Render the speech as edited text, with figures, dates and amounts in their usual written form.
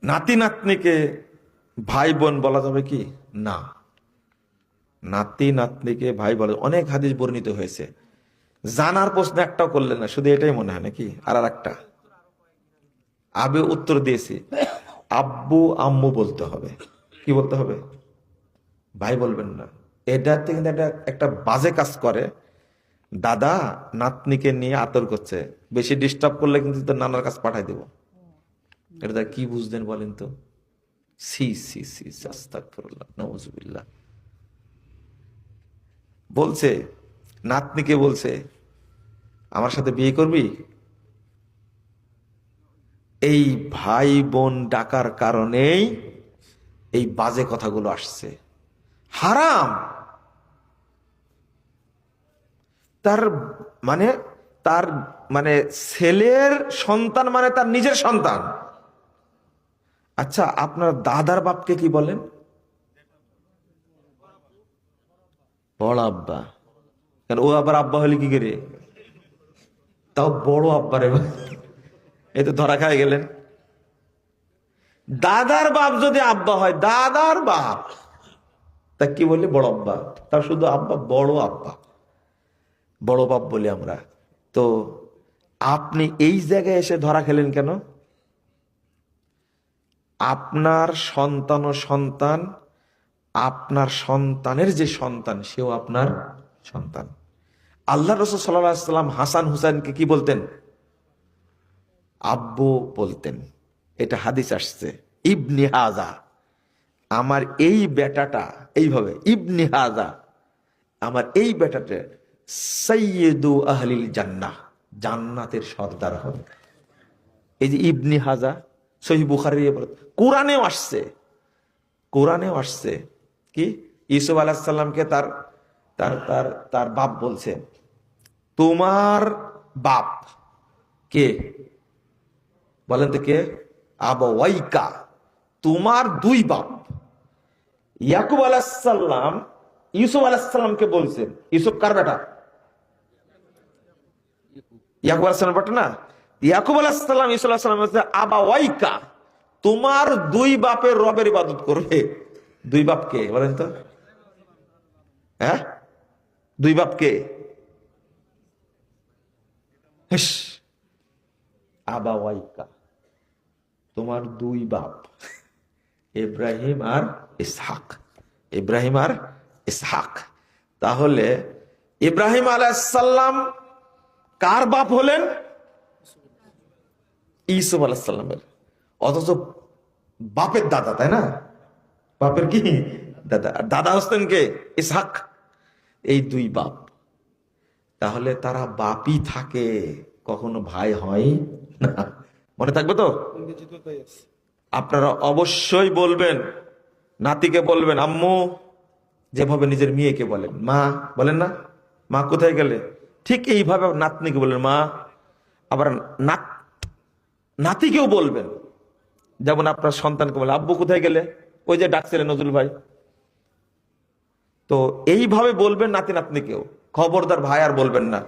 নাতি নাতনিকে ভাই বোন বলা যাবে কি? না, নাতি নাতনিকে ভাই বলে অনেক হাদিস বর্ণিত হয়েছে। জানার প্রশ্ন একটাও করলেন না, শুধু এটাই মনে হয় নাকি? আর একটা আবে উত্তর দিয়েছি, আব্বু আম্মু বলতে হবে। কি বলতে হবে? ভাই বলবেন না। এটাতে কিন্তু একটা একটা বাজে কাজ করে। দাদা নাতনিকে নিয়ে আদর করছে, বেশি ডিস্টার্ব করলে কিন্তু তোর নানার কাছে পাঠাই দেবো। এটা তার কি বুঝলেন বলেন তো? সি সি সি, আস্তাগফিরুল্লাহ, নাউজুবিল্লাহ। বলছে, নাতনিকে বলছে আমার সাথে বিয়ে করবি? এই ভাই বোন ডাকার কারণেই এই বাজে কথাগুলো আসছে। হারাম। তার মানে তার মানে ছেলের সন্তান মানে তার নিজের সন্তান। আচ্ছা, আপনার দাদার বাপকে কি বলেন? বড় আব্বা। কেন, ও আবার আব্বা হলে কি করে? তাও বড় আব্বা রে ভাই, এই তো ধরা খায় গেলেন। দাদার বাপ যদি আব্বা হয়, দাদার বাপ, তা কি বলি? বড় আব্বা। তার শুধু আব্বা, বড় আব্বা, বড় বাপ বলি আমরা। তো আপনি এই জায়গায় এসে ধরা খেলেন কেন? আপনার সন্তান ও সন্তান, আপনার সন্তানের যে সন্তান সেও আপনার সন্তান। আল্লাহ রাসূল সাল্লাল্লাহু আলাইহি ওয়াসাল্লাম হাসান হুসাইনকে কি বলতেন? আব্বু বলতেন। এটা হাদিস আসছে, ইবনি হাজা, আমার এই বেটাটা, এইভাবে ইবনি হাজা, আমার এই বেটাটা সাইয়্যিদু আহলিল জান্নাহ, জান্নাতের সর্দার হবে। এই যে ইবনি হাজা, সহিহ বুখারী, কোরআনেও আসছে, কোরআনেও আসছে। কি? ইউসুফ আলাইহিস সালামকে তার তার তার তার বাপ বলছে, তোমার বাপ কে? বলেন তো কে? আবাওয়াইকা, তোমার দুই বাপ। ইয়াকুব আলাইহিস সালাম ইউসুফ আলাইহিস সালামকে বলছেন, ইউসুফ কার বেটা? ইয়াকুব আলাইহিস সালাম বেটা না? ইয়াকুব আলাইহিস সালাম ইউসুফ আলাইহিস সালাম বলছে, আবাওয়াইকা, তোমার দুই বাপের রবের ইবাদত করবে। দুই বাপ কে বলেন তো? হ্যাঁ, দুই বাপ কে? আবাওয়াইকা, তোমার দুই বাপ, ইব্রাহিম আর ইসহাক। ইব্রাহিম আর ইসহাক। তাহলে ইব্রাহিম আলাইহিস সালাম কার বাপ হলেন? ইউসুফ আলাইহিস সালামের। অথচ বাপের দাদা, তাই না? বাপের কি দাদা? আর দাদা হচ্ছেন কে? ইসহাক। এই দুই বাপ। তাহলে তারা বাপই থাকে, কখনো ভাই হয় না। মনে থাকবে তো? আপনারা অবশ্যই বলবেন, নাতিকে বলবেন আম্মু, যেভাবে নিজের মেয়েকে বলেন মা, বলেন না? মা কোথায় গেলে? ঠিক এইভাবে নাতনিকে বলেন মা। আবার নাতিকেও বলবেন, যেমন আপনার সন্তানকে বলে আব্বু কোথায় গেলে, ওই যে ডাকছিলেন নজরুল ভাই। তো এইভাবে বলবেন নাতি নাতনিকেও। খবরদার ভাই আর বলবেন না।